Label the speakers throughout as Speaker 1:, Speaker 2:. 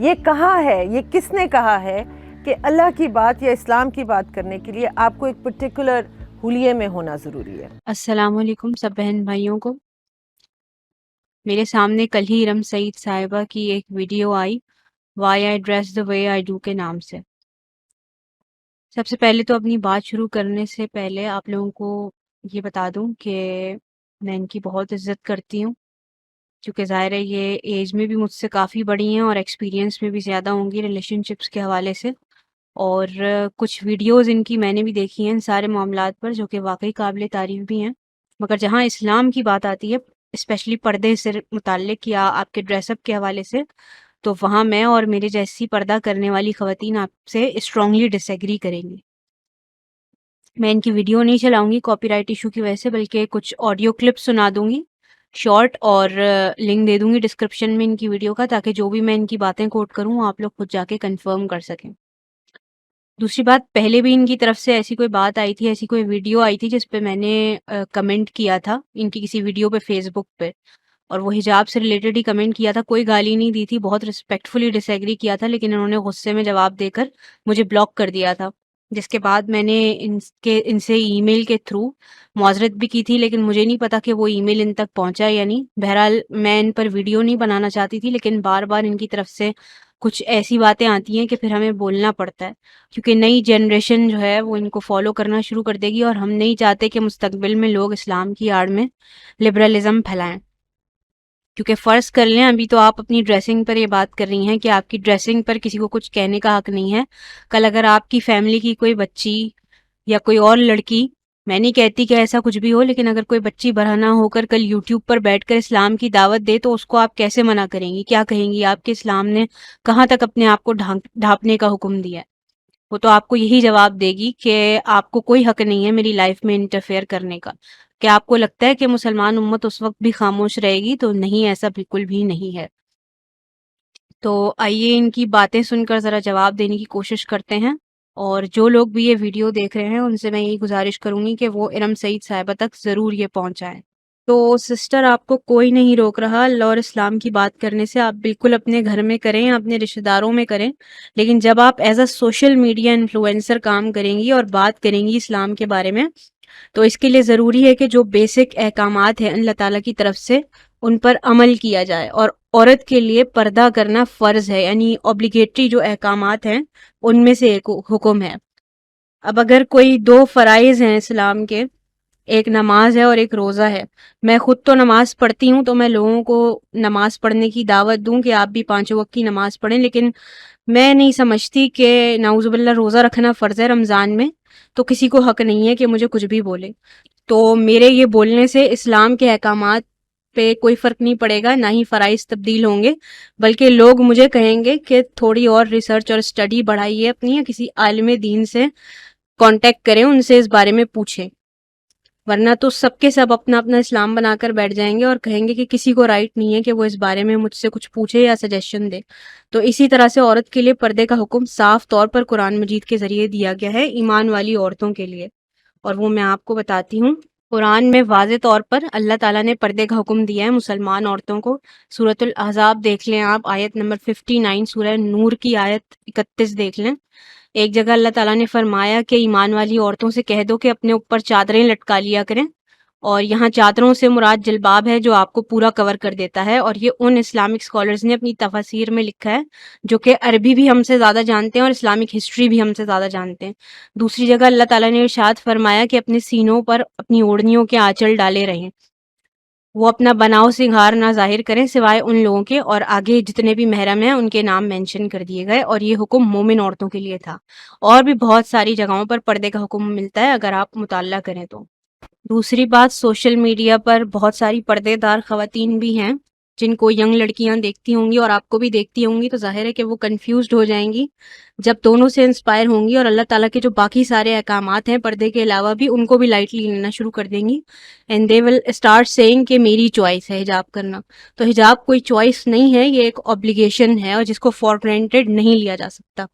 Speaker 1: یہ کہا ہے, یہ کس نے کہا ہے کہ اللہ کی بات یا اسلام کی بات کرنے کے لیے آپ کو ایک پرٹیکولر حلیے میں ہونا ضروری ہے؟
Speaker 2: السلام علیکم سب بہن بھائیوں کو. میرے سامنے کل ہی ارم سعید صاحبہ کی ایک video I why I dress the way I do کے نام سے. سب سے پہلے تو اپنی بات شروع کرنے سے پہلے آپ لوگوں کو یہ بتا دوں کہ میں ان کی بہت عزت کرتی ہوں، کیونکہ ظاہر ہے یہ ایج میں بھی مجھ سے کافی بڑی ہیں اور ایکسپیرینس میں بھی زیادہ ہوں گی ریلیشن شپس کے حوالے سے. اور کچھ ویڈیوز ان کی میں نے بھی دیکھی ہیں ان سارے معاملات پر، جو کہ واقعی قابل تعریف بھی ہیں. مگر جہاں اسلام کی بات آتی ہے، اسپیشلی پردے سے متعلق یا آپ کے ڈریس اپ کے حوالے سے، تو وہاں میں اور میرے جیسی پردہ کرنے والی خواتین آپ سے اسٹرانگلی ڈس ایگری کریں گی. میں ان کی ویڈیو نہیں چلاؤں گی کاپی رائٹ ایشو کی وجہ سے، بلکہ کچھ آڈیو کلپ سنا دوں گی شارٹ، اور لنک دے دوں گی ڈسکرپشن میں ان کی ویڈیو کا، تاکہ جو بھی میں ان کی باتیں کوٹ کروں آپ لوگ خود جا کے کنفرم کر سکیں. دوسری بات، پہلے بھی ان کی طرف سے ایسی کوئی بات آئی تھی، ایسی کوئی ویڈیو آئی تھی جس پہ میں نے کمنٹ کیا تھا ان کی کسی ویڈیو پہ فیس بک پہ، اور وہ حجاب سے ریلیٹڈ ہی کمنٹ کیا تھا، کوئی گالی نہیں دی تھی، بہت رسپیکٹفلی ڈس ایگری کیا تھا، لیکن انہوں نے غصے میں جواب دے کر مجھے بلاک کر دیا تھا. جس کے بعد میں نے ان سے ای میل کے تھرو معذرت بھی کی تھی، لیکن مجھے نہیں پتا کہ وہ ای میل ان تک پہنچا یا نہیں. بہرحال میں ان پر ویڈیو نہیں بنانا چاہتی تھی، لیکن بار بار ان کی طرف سے کچھ ایسی باتیں آتی ہیں کہ پھر ہمیں بولنا پڑتا ہے، کیونکہ نئی جنریشن جو ہے وہ ان کو فالو کرنا شروع کر دے گی، اور ہم نہیں چاہتے کہ مستقبل میں لوگ اسلام کی آڑ میں لبرلزم پھیلائیں. کیونکہ فرض کر لیں ابھی تو آپ اپنی ڈریسنگ پر یہ بات کر رہی ہیں کہ آپ کی ڈریسنگ پر کسی کو کچھ کہنے کا حق نہیں ہے. کل اگر آپ کی فیملی کی کوئی بچی یا کوئی اور لڑکی، میں نہیں کہتی کہ ایسا کچھ بھی ہو، لیکن اگر کوئی بچی برہنہ ہو کر کل یوٹیوب پر بیٹھ کر اسلام کی دعوت دے تو اس کو آپ کیسے منع کریں گی؟ کیا کہیں گی آپ کے اسلام نے کہاں تک اپنے آپ کو ڈھانپنے کا حکم دیا ہے؟ وہ تو آپ کو یہی جواب دے گی کہ آپ کو کوئی حق نہیں ہے میری لائف میں انٹرفیئر کرنے کا. کیا آپ کو لگتا ہے کہ مسلمان امت اس وقت بھی خاموش رہے گی؟ تو نہیں، ایسا بالکل بھی نہیں ہے. تو آئیے ان کی باتیں سن کر ذرا جواب دینے کی کوشش کرتے ہیں. اور جو لوگ بھی یہ ویڈیو دیکھ رہے ہیں ان سے میں یہی گزارش کروں گی کہ وہ ارم سعید صاحبہ تک ضرور یہ پہنچائیں. تو سسٹر، آپ کو کوئی نہیں روک رہا اللہ اور اسلام کی بات کرنے سے، آپ بالکل اپنے گھر میں کریں، اپنے رشتہ داروں میں کریں، لیکن جب آپ as a social media influencer کام کریں گی اور بات کریں گی اسلام کے بارے میں، تو اس کے لیے ضروری ہے کہ جو بیسک احکامات ہیں اللہ تعالیٰ کی طرف سے ان پر عمل کیا جائے. اور عورت کے لیے پردہ کرنا فرض ہے، یعنی اوبلیگیٹری جو احکامات ہیں ان میں سے ایک حکم ہے. اب اگر کوئی دو فرائض ہیں اسلام کے، ایک نماز ہے اور ایک روزہ ہے، میں خود تو نماز پڑھتی ہوں، تو میں لوگوں کو نماز پڑھنے کی دعوت دوں کہ آپ بھی 5 وقت کی نماز پڑھیں، لیکن میں نہیں سمجھتی کہ نعوذ باللہ روزہ رکھنا فرض ہے رمضان میں، تو کسی کو حق نہیں ہے کہ مجھے کچھ بھی بولے. تو میرے یہ بولنے سے اسلام کے احکامات پہ کوئی فرق نہیں پڑے گا، نہ ہی فرائض تبدیل ہوں گے، بلکہ لوگ مجھے کہیں گے کہ تھوڑی اور ریسرچ اور اسٹڈی بڑھائیے اپنی، یا کسی عالم دین سے کانٹیکٹ کریں، ان سے اس بارے میں پوچھیں. ورنہ تو سب کے سب اپنا اپنا اسلام بنا کر بیٹھ جائیں گے اور کہیں گے کہ کسی کو رائٹ نہیں ہے کہ وہ اس بارے میں مجھ سے کچھ پوچھے یا سجیشن دے. تو اسی طرح سے عورت کے لیے پردے کا حکم صاف طور پر قرآن مجید کے ذریعے دیا گیا ہے ایمان والی عورتوں کے لیے، اور وہ میں آپ کو بتاتی ہوں. قرآن میں واضح طور پر اللہ تعالیٰ نے پردے کا حکم دیا ہے مسلمان عورتوں کو. سورۃ الاحزاب دیکھ لیں آپ، آیت نمبر 59، سورہ نور کی آیت 31 دیکھ لیں. ایک جگہ اللہ تعالیٰ نے فرمایا کہ ایمان والی عورتوں سے کہہ دو کہ اپنے اوپر چادریں لٹکا لیا کریں، اور یہاں چادروں سے مراد جلباب ہے جو آپ کو پورا کور کر دیتا ہے. اور یہ ان اسلامک اسکالرز نے اپنی تفاسیر میں لکھا ہے جو کہ عربی بھی ہم سے زیادہ جانتے ہیں اور اسلامک ہسٹری بھی ہم سے زیادہ جانتے ہیں. دوسری جگہ اللہ تعالیٰ نے ارشاد فرمایا کہ اپنے سینوں پر اپنی اوڑھنیوں کے آنچل ڈالے رہیں، وہ اپنا بناؤ سنگھار نہ ظاہر کریں سوائے ان لوگوں کے، اور آگے جتنے بھی محرم ہیں ان کے نام مینشن کر دیے گئے، اور یہ حکم مومن عورتوں کے لیے تھا. اور بھی بہت ساری جگہوں پر پردے کا حکم ملتا ہے اگر آپ مطالعہ کریں تو. دوسری بات، سوشل میڈیا پر بہت ساری پردے دار خواتین بھی ہیں جن کو ینگ لڑکیاں دیکھتی ہوں گی اور آپ کو بھی دیکھتی ہوں گی، تو ظاہر ہے کہ وہ کنفیوزڈ ہو جائیں گی جب دونوں سے انسپائر ہوں گی، اور اللہ تعالیٰ کے جو باقی سارے احکامات ہیں پردے کے علاوہ بھی ان کو بھی لائٹلی لینا شروع کر دیں گی. And they will start seeing کہ میری چوائس ہے حجاب کرنا. تو حجاب کوئی چوائس نہیں ہے، یہ ایک obligation ہے اور جس کو فار گرانٹیڈ نہیں لیا جا سکتا.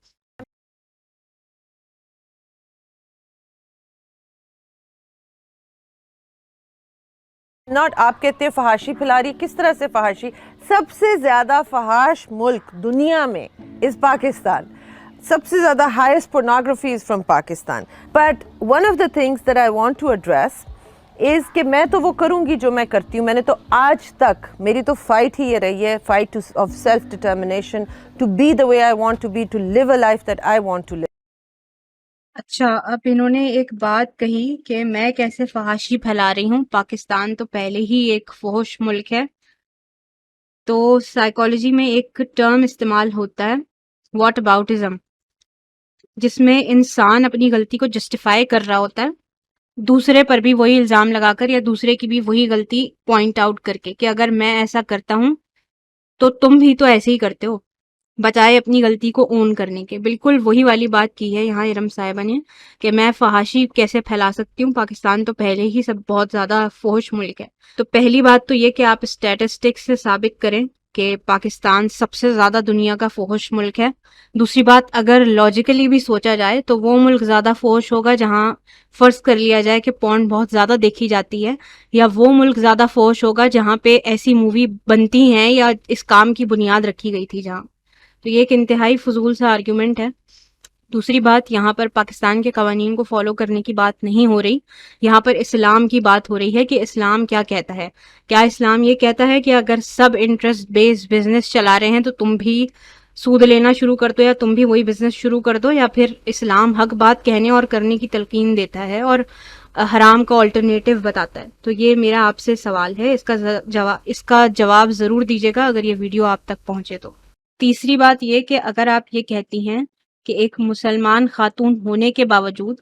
Speaker 1: ناٹ آپ کہتے ہیں فحاشی پھیلا رہی ہے، کس طرح سے فحاشی؟ سب سے زیادہ فحاش ملک دنیا میں از پاکستان. سب سے زیادہ highest pornography is from Pakistan. But one of the things that I want to address is کہ میں تو وہ کروں گی جو میں کرتی ہوں. میں نے تو آج تک میری تو فائٹ ہی یہ رہی ہے، fight of self determination to be the way I want to be, to live a life that I want to live.
Speaker 2: اچھا، اب انہوں نے ایک بات کہی کہ میں کیسے فحاشی پھیلا رہی ہوں. پاکستان تو پہلے ہی ایک فحش ملک ہے. تو سائیکالوجی میں ایک ٹرم استعمال ہوتا ہے واٹ اباؤٹزم، جس میں انسان اپنی غلطی کو جسٹیفائی کر رہا ہوتا ہے دوسرے پر بھی وہی الزام لگا کر یا دوسرے کی بھی وہی غلطی پوائنٹ آؤٹ کر کے کہ اگر میں ایسا کرتا ہوں تو تم بھی تو ایسے ہی کرتے ہو، بجائے اپنی غلطی کو اون کرنے کے. بالکل وہی والی بات کی ہے یہاں ارم صاحبہ نے کہ میں فحاشی کیسے پھیلا سکتی ہوں. پاکستان تو پہلے ہی سب بہت زیادہ فحش ملک ہے. تو پہلی بات تو یہ کہ آپ اسٹیٹسٹکس سے ثابت کریں کہ پاکستان سب سے زیادہ دنیا کا فحش ملک ہے. دوسری بات، اگر لاجیکلی بھی سوچا جائے تو وہ ملک زیادہ فحش ہوگا جہاں فرض کر لیا جائے کہ پورن بہت زیادہ دیکھی جاتی ہے، یا وہ ملک زیادہ فحش ہوگا جہاں پہ ایسی مووی بنتی ہیں یا اس کام کی بنیاد رکھی گئی تھی جہاں. تو یہ ایک انتہائی فضول سا آرگیومنٹ ہے. دوسری بات، یہاں پر پاکستان کے قوانین کو فالو کرنے کی بات نہیں ہو رہی، یہاں پر اسلام کی بات ہو رہی ہے کہ اسلام کیا کہتا ہے. کیا اسلام یہ کہتا ہے کہ اگر سب انٹرسٹ بیس بزنس چلا رہے ہیں تو تم بھی سود لینا شروع کر دو یا تم بھی وہی بزنس شروع کر دو، یا پھر اسلام حق بات کہنے اور کرنے کی تلقین دیتا ہے اور حرام کا آلٹرنیٹو بتاتا ہے؟ تو یہ میرا آپ سے سوال ہے، اس کا جواب ضرور دیجیے گا اگر یہ ویڈیو آپ تک پہنچے تو. تیسری بات یہ کہ اگر آپ یہ کہتی ہیں کہ ایک مسلمان خاتون ہونے کے باوجود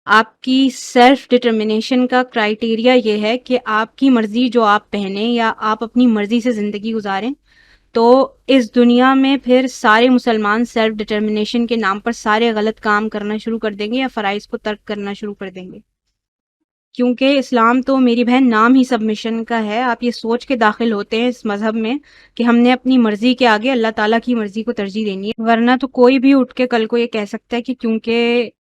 Speaker 2: آپ کی سیلف ڈٹرمنیشن کا کرائیٹیریا یہ ہے کہ آپ کی مرضی جو آپ پہنیں یا آپ اپنی مرضی سے زندگی گزاریں، تو اس دنیا میں پھر سارے مسلمان سیلف ڈٹرمنیشن کے نام پر سارے غلط کام کرنا شروع کر دیں گے یا فرائض کو ترک کرنا شروع کر دیں گے. کیونکہ اسلام تو میری بہن نام ہی سبمیشن کا ہے. آپ یہ سوچ کے داخل ہوتے ہیں اس مذہب میں کہ ہم نے اپنی مرضی کے آگے اللہ تعالیٰ کی مرضی کو ترجیح دینی ہے، ورنہ تو کوئی بھی اٹھ کے کل کو یہ کہہ سکتا ہے کہ کیونکہ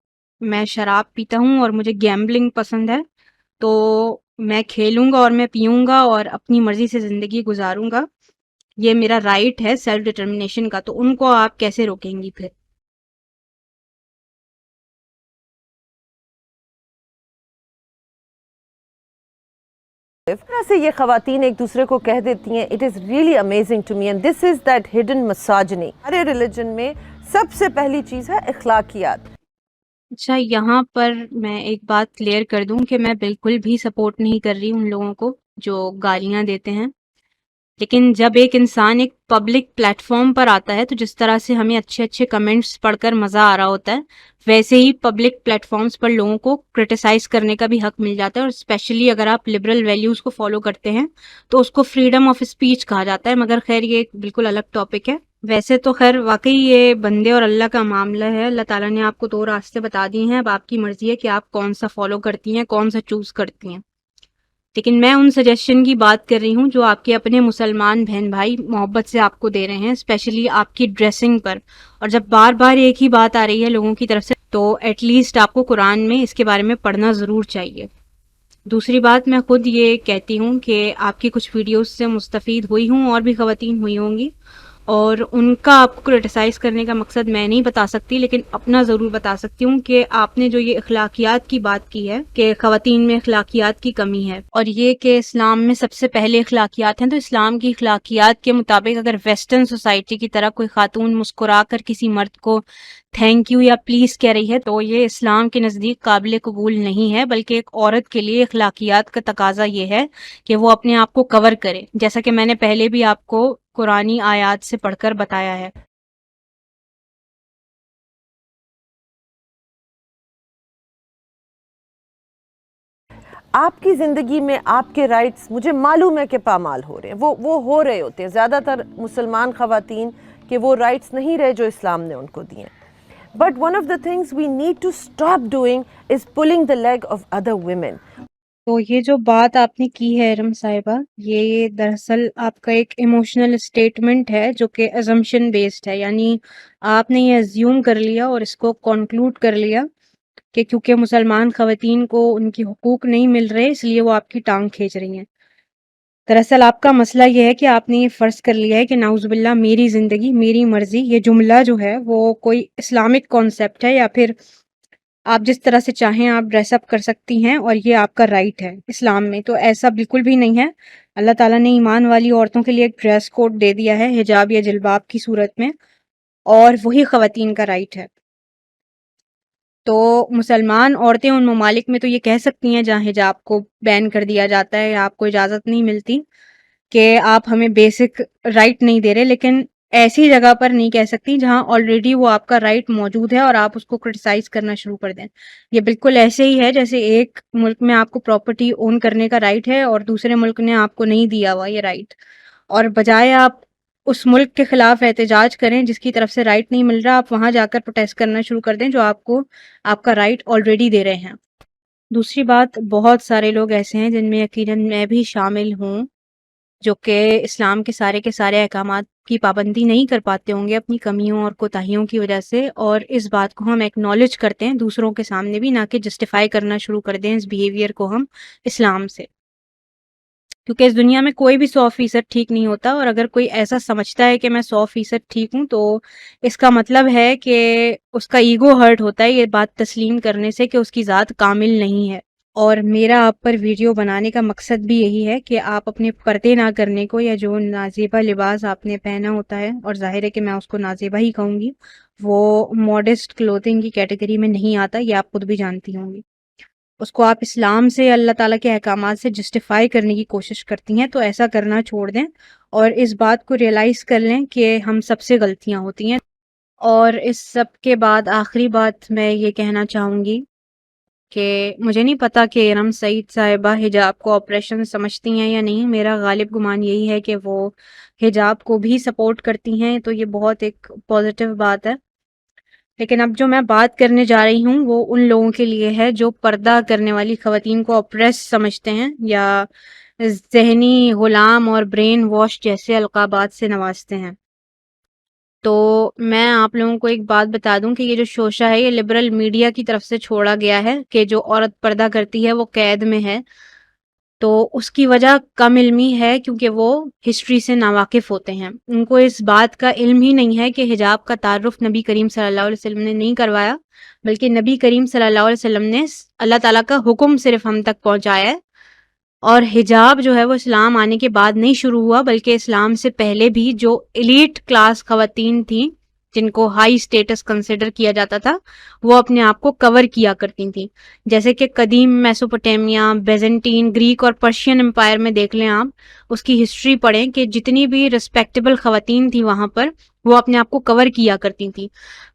Speaker 2: میں شراب پیتا ہوں اور مجھے گیمبلنگ پسند ہے تو میں کھیلوں گا اور میں پیوں گا اور اپنی مرضی سے زندگی گزاروں گا، یہ میرا رائٹ ہے سیلف ڈٹرمنیشن کا. تو ان کو آپ کیسے روکیں گی پھر؟
Speaker 1: اس طرح سے یہ خواتین ایک دوسرے کو کہہ دیتی ہیں، it is really amazing to me and this is that hidden misogyny. ہمارے ریلیجن میں سب سے پہلی چیز ہے اخلاقیات.
Speaker 2: اچھا، یہاں پر میں ایک بات کلیئر کر دوں کہ میں بالکل بھی سپورٹ نہیں کر رہی ان لوگوں کو جو گالیاں دیتے ہیں. لیکن جب ایک انسان ایک پبلک پلیٹ فارم پر آتا ہے تو جس طرح سے ہمیں اچھے اچھے کمنٹس پڑھ کر مزہ آ رہا ہوتا ہے، ویسے ہی پبلک پلیٹ فارمز پر لوگوں کو کرٹیسائز کرنے کا بھی حق مل جاتا ہے. اور اسپیشلی اگر آپ لبرل ویلیوز کو فالو کرتے ہیں تو اس کو فریڈم آف اسپیچ کہا جاتا ہے. مگر خیر یہ ایک بالکل الگ ٹاپک ہے. ویسے تو خیر واقعی یہ بندے اور اللہ کا معاملہ ہے. اللہ تعالیٰ نے آپ کو 2 راستے بتا دیے ہیں، اب آپ کی مرضی ہے کہ آپ کون سا فالو کرتی ہیں، کون سا چوز کرتی ہیں. لیکن میں ان سجیشن کی بات کر رہی ہوں جو آپ کے اپنے مسلمان بہن بھائی محبت سے آپ کو دے رہے ہیں، اسپیشلی آپ کی ڈریسنگ پر. اور جب بار بار ایک ہی بات آ رہی ہے لوگوں کی طرف سے تو ایٹ لیسٹ آپ کو قرآن میں اس کے بارے میں پڑھنا ضرور چاہیے. دوسری بات، میں خود یہ کہتی ہوں کہ آپ کی کچھ ویڈیوز سے مستفید ہوئی ہوں اور بھی خواتین ہوئی ہوں گی، اور ان کا آپ کو کرٹیسائز کرنے کا مقصد میں نہیں بتا سکتی، لیکن اپنا ضرور بتا سکتی ہوں کہ آپ نے جو یہ اخلاقیات کی بات کی ہے کہ خواتین میں اخلاقیات کی کمی ہے، اور یہ کہ اسلام میں سب سے پہلے اخلاقیات ہیں، تو اسلام کی اخلاقیات کے مطابق اگر ویسٹرن سوسائٹی کی طرح کوئی خاتون مسکرا کر کسی مرد کو تھینک یو یا پلیز کہہ رہی ہے تو یہ اسلام کے نزدیک قابل قبول نہیں ہے، بلکہ ایک عورت کے لیے اخلاقیات کا تقاضا یہ ہے کہ وہ اپنے آپ کو کور کرے، جیسا کہ میں نے پہلے بھی آپ کو قرآنی آیات سے پڑھ کر بتایا ہے.
Speaker 1: آپ کی زندگی میں آپ کے رائٹس مجھے معلوم ہے کہ پامال ہو رہے ہیں، وہ ہو رہے ہوتے ہیں. زیادہ تر مسلمان خواتین کے وہ رائٹس نہیں رہے جو اسلام نے ان کو دیے. But one of the things we need to stop doing is pulling the leg of other women.
Speaker 2: تو یہ جو بات آپ نے کی ہے ارم صاحبہ، یہ دراصل آپ کا ایک ایموشنل اسٹیٹمنٹ ہے جو کہ ازمپشن بیسڈ ہے. یعنی آپ نے یہ ازیوم کر لیا اور اس کو کنکلوڈ کر لیا کہ کیونکہ مسلمان خواتین کو ان کی حقوق نہیں مل رہے اس لیے وہ آپ کی ٹانگ کھینچ رہی ہیں. دراصل آپ کا مسئلہ یہ ہے کہ آپ نے یہ فرض کر لیا ہے کہ نعوذ باللہ میری زندگی میری مرضی، یہ جملہ جو ہے وہ کوئی اسلامک کانسیپٹ ہے، یا پھر آپ جس طرح سے چاہیں آپ ڈریس اپ کر سکتی ہیں اور یہ آپ کا رائٹ ہے اسلام میں. تو ایسا بالکل بھی نہیں ہے. اللہ تعالیٰ نے ایمان والی عورتوں کے لیے ایک ڈریس کوڈ دے دیا ہے حجاب یا جلباب کی صورت میں، اور وہی خواتین کا رائٹ ہے. تو مسلمان عورتیں ان ممالک میں تو یہ کہہ سکتی ہیں جہاں حجاب کو بین کر دیا جاتا ہے یا آپ کو اجازت نہیں ملتی کہ آپ ہمیں بیسک رائٹ نہیں دے رہے، لیکن ایسی جگہ پر نہیں کہہ سکتی جہاں آلریڈی وہ آپ کا رائٹ موجود ہے اور آپ اس کو کرٹیسائز کرنا شروع کر دیں. یہ بالکل ایسے ہی ہے جیسے ایک ملک میں آپ کو پراپرٹی اون کرنے کا رائٹ ہے اور دوسرے ملک نے آپ کو نہیں دیا ہوا یہ رائٹ، اور بجائے آپ اس ملک کے خلاف احتجاج کریں جس کی طرف سے رائٹ نہیں مل رہا، آپ وہاں جا کر پروٹیسٹ کرنا شروع کر دیں جو آپ کو آپ کا رائٹ آلریڈی دے رہے ہیں. دوسری بات، بہت سارے لوگ ایسے ہیں جن میں یقیناً میں بھی شامل ہوں جو کہ اسلام کے سارے احکامات کی پابندی نہیں کر پاتے ہوں گے اپنی کمیوں اور کوتاہیوں کی وجہ سے، اور اس بات کو ہم ایکنالج کرتے ہیں دوسروں کے سامنے بھی، نہ کہ جسٹیفائی کرنا شروع کر دیں اس بیہیویئر کو ہم اسلام سے. کیونکہ اس دنیا میں کوئی بھی 100% ٹھیک نہیں ہوتا، اور اگر کوئی ایسا سمجھتا ہے کہ میں 100% ٹھیک ہوں تو اس کا مطلب ہے کہ اس کا ایگو ہرٹ ہوتا ہے یہ بات تسلیم کرنے سے کہ اس کی ذات کامل نہیں ہے. اور میرا آپ پر ویڈیو بنانے کا مقصد بھی یہی ہے کہ آپ اپنے پردے نہ کرنے کو، یا جو نازیبا لباس آپ نے پہنا ہوتا ہے، اور ظاہر ہے کہ میں اس کو نازیبا ہی کہوں گی، وہ ماڈسٹ کلوتھنگ کی کیٹیگری میں نہیں آتا، یہ آپ خود بھی جانتی ہوں گی. اس کو آپ اسلام سے، اللہ تعالیٰ کے احکامات سے جسٹیفائی کرنے کی کوشش کرتی ہیں، تو ایسا کرنا چھوڑ دیں اور اس بات کو ریئلائز کر لیں کہ ہم سب سے غلطیاں ہوتی ہیں. اور اس سب کے بعد آخری بات میں یہ کہنا چاہوں گی کہ مجھے نہیں پتا کہ ارم سعید صاحبہ حجاب کو آپریشن سمجھتی ہیں یا نہیں. میرا غالب گمان یہی ہے کہ وہ حجاب کو بھی سپورٹ کرتی ہیں، تو یہ بہت ایک پازیٹیو بات ہے. لیکن اب جو میں بات کرنے جا رہی ہوں وہ ان لوگوں کے لیے ہے جو پردہ کرنے والی خواتین کو اپریس سمجھتے ہیں یا ذہنی غلام اور برین واش جیسے القابات سے نوازتے ہیں. تو میں آپ لوگوں کو ایک بات بتا دوں کہ یہ جو شوشہ ہے یہ لبرل میڈیا کی طرف سے چھوڑا گیا ہے کہ جو عورت پردہ کرتی ہے وہ قید میں ہے. تو اس کی وجہ کم علمی ہے کیونکہ وہ ہسٹری سے ناواقف ہوتے ہیں. ان کو اس بات کا علم ہی نہیں ہے کہ حجاب کا تعارف نبی کریم صلی اللہ علیہ وسلم نے نہیں کروایا، بلکہ نبی کریم صلی اللہ علیہ وسلم نے اللہ تعالیٰ کا حکم صرف ہم تک پہنچایا ہے. اور حجاب جو ہے وہ اسلام آنے کے بعد نہیں شروع ہوا، بلکہ اسلام سے پہلے بھی جو ایلیٹ کلاس خواتین تھیں جن کو ہائی سٹیٹس کنسیڈر کیا جاتا تھا وہ اپنے آپ کو کور کیا کرتی تھیں. جیسے کہ قدیم میسوپوٹیمیا، بیزنٹین، گریک اور پرشین امپائر میں دیکھ لیں، آپ اس کی ہسٹری پڑھیں کہ جتنی بھی ریسپیکٹیبل خواتین تھیں وہاں پر وہ اپنے آپ کو کور کیا کرتی تھیں.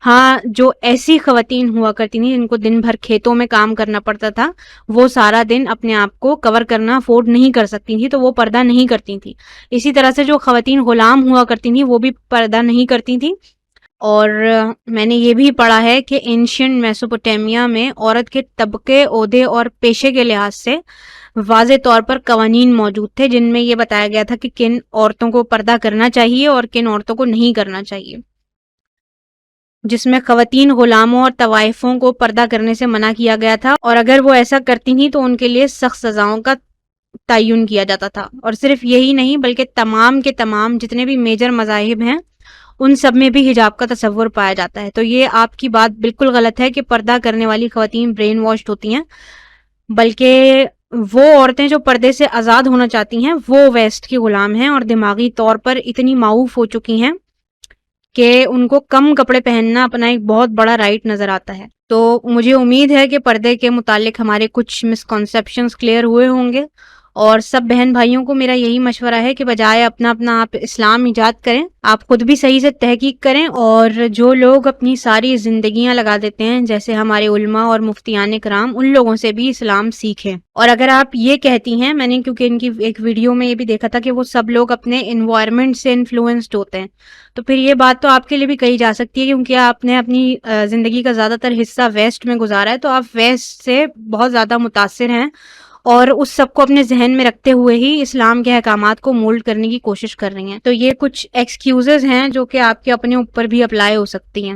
Speaker 2: ہاں، جو ایسی خواتین ہوا کرتی تھیں جن کو دن بھر کھیتوں میں کام کرنا پڑتا تھا وہ سارا دن اپنے آپ کو کور کرنا افورڈ نہیں کر سکتی تھیں، تو وہ پردہ نہیں کرتی تھیں. اسی طرح سے جو خواتین غلام ہوا کرتی تھیں وہ بھی پردہ نہیں کرتی تھیں. اور میں نے یہ بھی پڑھا ہے کہ اینشینٹ میسوپوٹیمیا میں عورت کے طبقے، عہدے اور پیشے کے لحاظ سے واضح طور پر قوانین موجود تھے جن میں یہ بتایا گیا تھا کہ کن عورتوں کو پردہ کرنا چاہیے اور کن عورتوں کو نہیں کرنا چاہیے، جس میں خواتین غلاموں اور طوائفوں کو پردہ کرنے سے منع کیا گیا تھا، اور اگر وہ ایسا کرتی تھیں تو ان کے لیے سخت سزاؤں کا تعین کیا جاتا تھا. اور صرف یہی نہیں بلکہ تمام کے تمام جتنے بھی میجر مذاہب ہیں ان سب میں بھی حجاب کا تصور پایا جاتا ہے. تو یہ آپ کی بات بالکل غلط ہے کہ پردہ کرنے والی خواتین برین واشڈ ہوتی ہیں، بلکہ وہ عورتیں جو پردے سے آزاد ہونا چاہتی ہیں وہ ویسٹ کی غلام ہیں اور دماغی طور پر اتنی معوف ہو چکی ہیں کہ ان کو کم کپڑے پہننا اپنا ایک بہت بڑا رائٹ نظر آتا ہے. تو مجھے امید ہے کہ پردے کے متعلق ہمارے کچھ مسکنسیپشنز کلیئر ہوئے ہوں گے، اور سب بہن بھائیوں کو میرا یہی مشورہ ہے کہ بجائے اپنا آپ اسلام ایجاد کریں، آپ خود بھی صحیح سے تحقیق کریں، اور جو لوگ اپنی ساری زندگیاں لگا دیتے ہیں جیسے ہمارے علماء اور مفتیان کرام، ان لوگوں سے بھی اسلام سیکھیں. اور اگر آپ یہ کہتی ہیں، میں نے کیونکہ ان کی ایک ویڈیو میں یہ بھی دیکھا تھا کہ وہ سب لوگ اپنے انوائرمنٹ سے انفلوئنسڈ ہوتے ہیں، تو پھر یہ بات تو آپ کے لیے بھی کہی جا سکتی ہے کیونکہ آپ نے اپنی زندگی کا زیادہ تر حصہ ویسٹ میں گزارا ہے، تو آپ ویسٹ سے بہت زیادہ متاثر ہیں اور اس سب کو اپنے ذہن میں رکھتے ہوئے ہی اسلام کے احکامات کو مولڈ کرنے کی کوشش کر رہی ہیں. تو یہ کچھ ایکسکیوزز ہیں جو کہ آپ کے اپنے اوپر بھی اپلائی ہو سکتی ہیں.